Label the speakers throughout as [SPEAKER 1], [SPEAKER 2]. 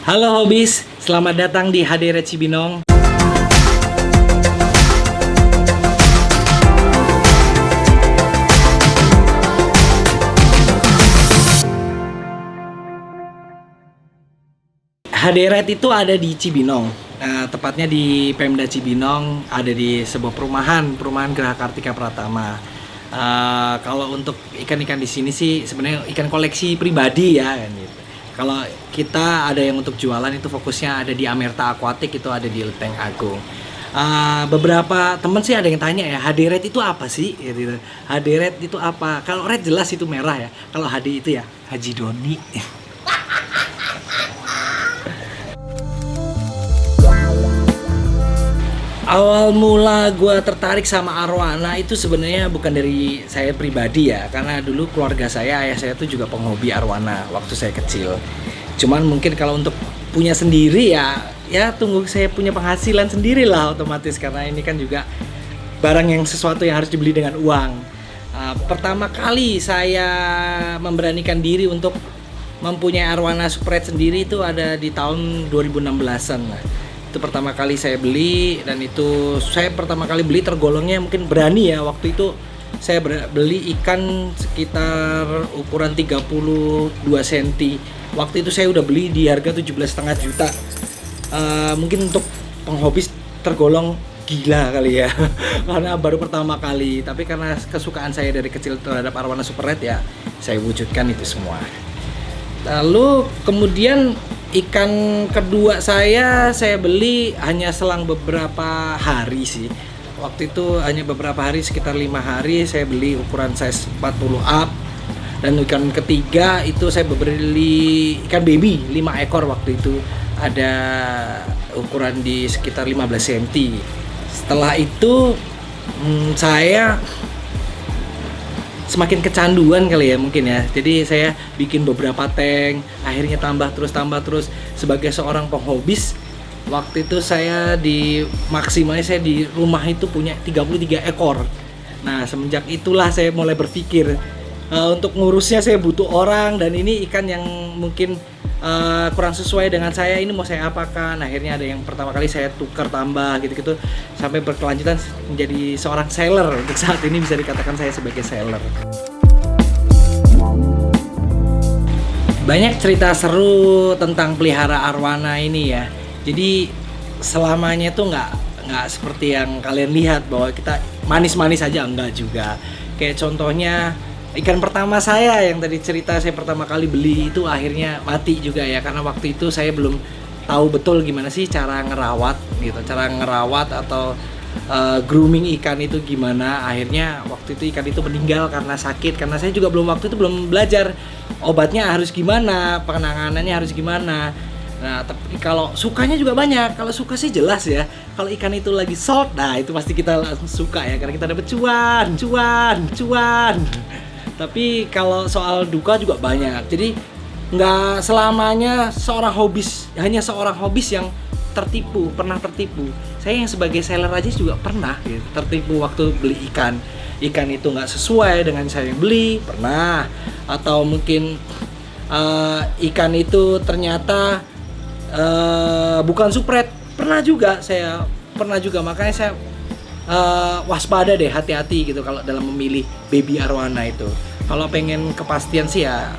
[SPEAKER 1] Halo Hobis, selamat datang di Haderet Cibinong. Haderet itu ada di Cibinong, tepatnya di Pemda Cibinong, ada di sebuah perumahan Geraha Kartika Pratama. Kalau untuk ikan-ikan di sini sih sebenarnya ikan koleksi pribadi ya kan gitu. Kalau kita ada yang untuk jualan itu fokusnya ada di Amerta Aquatic, itu ada di Lenteng Agung. Beberapa temen sih ada yang tanya ya, Haderet itu apa sih? Gitu. Haderet itu apa? Kalau red jelas itu merah ya. Kalau HD itu ya Haji Doni. Awal mula gue tertarik sama arwana itu sebenarnya bukan dari saya pribadi ya, karena dulu keluarga saya, ayah saya tuh juga penghobi arwana waktu saya kecil. Cuman mungkin kalau untuk punya sendiri ya tunggu saya punya penghasilan sendiri lah otomatis, karena ini kan juga barang yang sesuatu yang harus dibeli dengan uang. Pertama kali saya memberanikan diri untuk mempunyai arwana Super Red sendiri itu ada di tahun 2016-an lah. Itu pertama kali saya beli, dan itu saya pertama kali beli tergolongnya mungkin berani ya. Waktu itu saya beli ikan sekitar ukuran 32 cm. Waktu itu saya udah beli di harga 17,5 juta. Mungkin untuk penghobis tergolong gila kali ya. Karena baru pertama kali, tapi karena kesukaan saya dari kecil terhadap arwana Super Red ya, saya wujudkan itu semua. Lalu kemudian ikan kedua saya beli hanya selang beberapa hari sih. Waktu itu hanya beberapa hari, sekitar 5 hari saya beli ukuran size 40 up. Dan ikan ketiga itu saya beli ikan baby 5 ekor waktu itu. Ada ukuran di sekitar 15 cm. Setelah itu saya semakin kecanduan kali ya mungkin ya. Jadi saya bikin beberapa tank, akhirnya tambah terus. Sebagai seorang penghobis, waktu itu saya maksimalnya saya di rumah itu punya 33 ekor. Nah, semenjak itulah saya mulai berpikir untuk ngurusnya saya butuh orang, dan ini ikan yang mungkin kurang sesuai dengan saya, ini mau saya apakan. Akhirnya ada yang pertama kali saya tukar tambah gitu-gitu sampai berkelanjutan menjadi seorang seller. Untuk saat ini bisa dikatakan saya sebagai seller. Banyak cerita seru tentang pelihara arwana ini ya. Jadi selamanya tuh nggak seperti yang kalian lihat bahwa kita manis-manis aja, enggak juga. Kayak contohnya ikan pertama saya yang tadi cerita saya pertama kali beli itu akhirnya mati juga ya, karena waktu itu saya belum tahu betul gimana sih cara ngerawat gitu, atau grooming ikan itu gimana. Akhirnya waktu itu ikan itu meninggal karena sakit, karena saya juga waktu itu belum belajar obatnya harus gimana, penanganannya harus gimana. Nah, tapi kalau sukanya juga banyak. Kalau suka sih jelas ya, kalau ikan itu lagi sold, nah itu pasti kita langsung suka ya, karena kita dapat cuan. Tapi kalau soal duka juga banyak. Jadi nggak selamanya hanya seorang hobis yang pernah tertipu. Saya yang sebagai seller aja juga pernah gitu, tertipu waktu beli ikan. Ikan itu nggak sesuai dengan saya yang beli, pernah. Atau mungkin ikan itu ternyata bukan Super Red, pernah juga. Makanya saya waspada deh, hati-hati gitu kalau dalam memilih baby arwana itu. Kalau pengen kepastian sih ya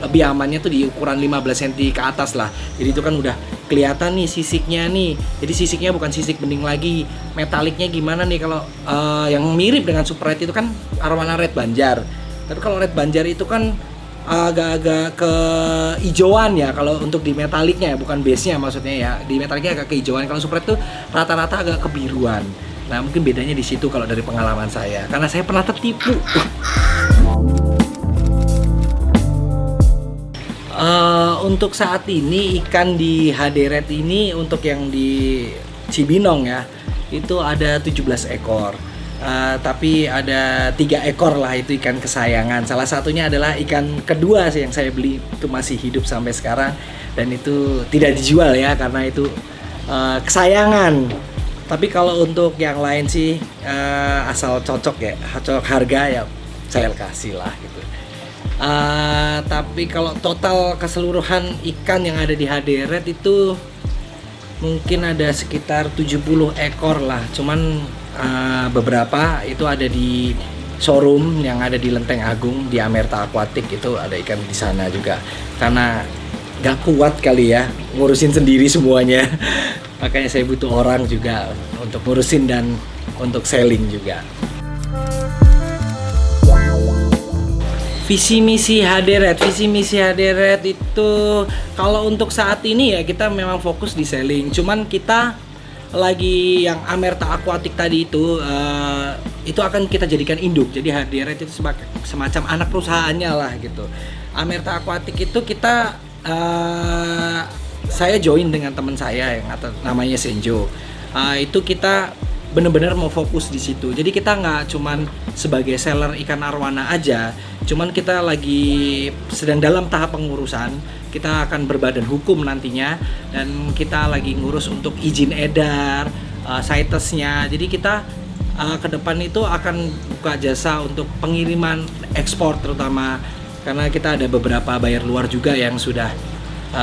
[SPEAKER 1] lebih amannya tuh di ukuran 15 cm ke atas lah. Jadi itu kan udah kelihatan nih sisiknya nih. Jadi sisiknya bukan sisik bening lagi. Metaliknya gimana nih, kalau yang mirip dengan Super Red itu kan arwana red banjar. Tapi kalau red banjar itu kan agak-agak kehijauan ya kalau untuk di metaliknya, bukan base-nya maksudnya ya. Di metaliknya agak kehijauan. Kalau Super Red tuh rata-rata agak kebiruan. Nah, mungkin bedanya di situ kalau dari pengalaman saya, karena saya pernah tertipu. Untuk saat ini ikan di Haderet ini, untuk yang di Cibinong ya, itu ada 17 ekor. Tapi ada 3 ekor lah itu ikan kesayangan. Salah satunya adalah ikan kedua sih yang saya beli, itu masih hidup sampai sekarang, dan itu tidak dijual ya karena itu kesayangan. Tapi kalau untuk yang lain sih asal cocok harga ya saya kasih lah gitu. Tapi kalau total keseluruhan ikan yang ada di Haderet itu mungkin ada sekitar 70 ekor lah. Cuman beberapa itu ada di showroom yang ada di Lenteng Agung di Amerta Aquatic, itu ada ikan di sana juga. Karena gak kuat kali ya ngurusin sendiri semuanya. Makanya saya butuh orang juga untuk ngurusin dan untuk selling juga. Visi misi Haderet itu kalau untuk saat ini ya kita memang fokus di selling. Cuman kita lagi yang Amerta Aquatic tadi itu akan kita jadikan induk. Jadi Haderet itu semacam anak perusahaannya lah gitu. Amerta Aquatic itu kita saya join dengan teman saya yang namanya Senjo. Itu kita benar-benar mau fokus di situ. Jadi kita nggak cuman sebagai seller ikan arwana aja, cuman kita lagi sedang dalam tahap pengurusan. Kita akan berbadan hukum nantinya dan kita lagi ngurus untuk izin edar, CITES-nya. Jadi kita ke depan itu akan buka jasa untuk pengiriman ekspor terutama, karena kita ada beberapa buyer luar juga yang sudah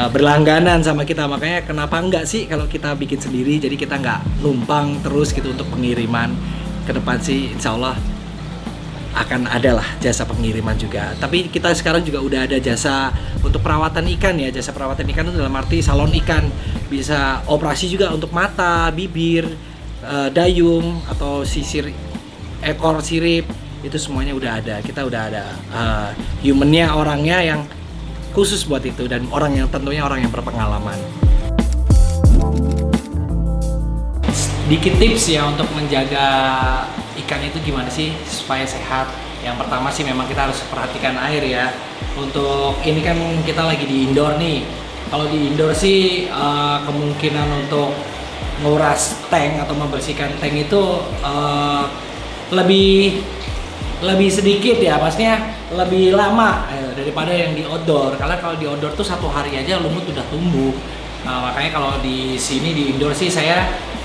[SPEAKER 1] berlangganan sama kita. Makanya kenapa enggak sih kalau kita bikin sendiri, jadi kita nggak numpang terus gitu untuk pengiriman. Ke depan sih insya Allah akan ada lah jasa pengiriman juga. Tapi kita sekarang juga udah ada jasa untuk perawatan ikan ya. Jasa perawatan ikan itu dalam arti salon ikan, bisa operasi juga untuk mata, bibir, dayung atau sisir ekor sirip, itu semuanya udah ada. Kita udah ada humannya, orangnya yang khusus buat itu, dan orang yang tentunya orang yang berpengalaman. Sedikit tips ya untuk menjaga ikan itu gimana sih supaya sehat. Yang pertama sih memang kita harus perhatikan air ya. Untuk ini kan kita lagi di indoor nih. Kalau di indoor sih kemungkinan untuk nguras tank atau membersihkan tank itu lebih sedikit ya, pastinya lebih lama daripada yang di outdoor. Karena kalau di outdoor tuh 1 hari aja lumut udah tumbuh. Nah, makanya kalau di sini di indoor sih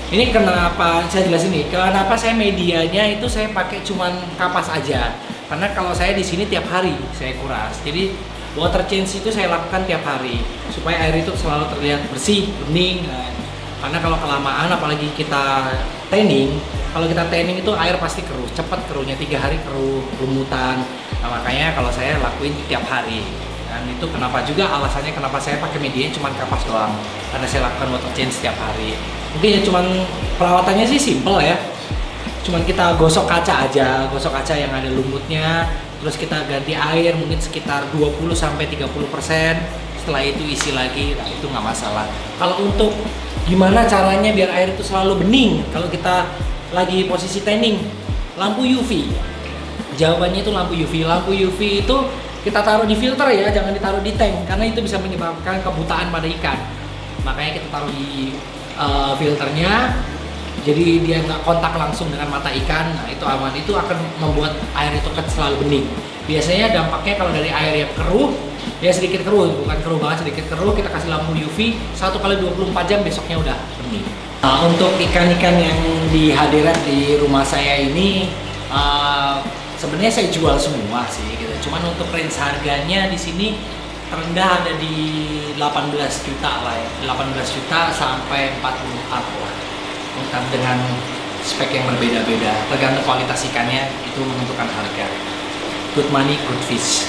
[SPEAKER 1] ini kenapa saya jelasin nih, kenapa saya medianya itu saya pakai cuman kapas aja. Karena kalau saya di sini tiap hari saya kuras. Jadi water change itu saya lakukan tiap hari supaya air itu selalu terlihat bersih, bening. Karena kalau kelamaan apalagi kita tanning, kalau kita tanning itu air pasti keruh, cepat keruhnya, 3 hari keruh, lumutan. Nah, makanya kalau saya lakuin tiap hari. Dan itu kenapa juga alasannya kenapa saya pakai medianya cuma kapas doang. Karena saya lakukan water change setiap hari. Mungkin ya cuman perawatannya sih simple ya. Cuman kita gosok kaca aja, gosok kaca yang ada lumutnya, terus kita ganti air mungkin sekitar 20-30%. Setelah itu isi lagi, nah itu nggak masalah. Kalau untuk gimana caranya biar air itu selalu bening kalau kita lagi posisi tanning, lampu UV. Jawabannya itu lampu UV. Lampu UV itu kita taruh di filter ya, jangan ditaruh di tank karena itu bisa menyebabkan kebutaan pada ikan. Makanya kita taruh di filternya, jadi dia nggak kontak langsung dengan mata ikan. Nah itu aman, itu akan membuat air itu selalu bening. Biasanya dampaknya kalau dari air yang keruh, ya sedikit keruh, bukan keruh banget, sedikit keruh, kita kasih lampu UV 1 kali 24 jam, besoknya udah bening. Nah, untuk ikan-ikan yang di Haderet di rumah saya ini sebenarnya saya jual semua sih gitu. Cuman untuk range harganya di sini terendah ada di 18 juta lah ya. 18 juta sampai 40 up lah. Dengan spek yang berbeda-beda. Tergantung kualitas ikannya itu menentukan harga. Good money, good fish.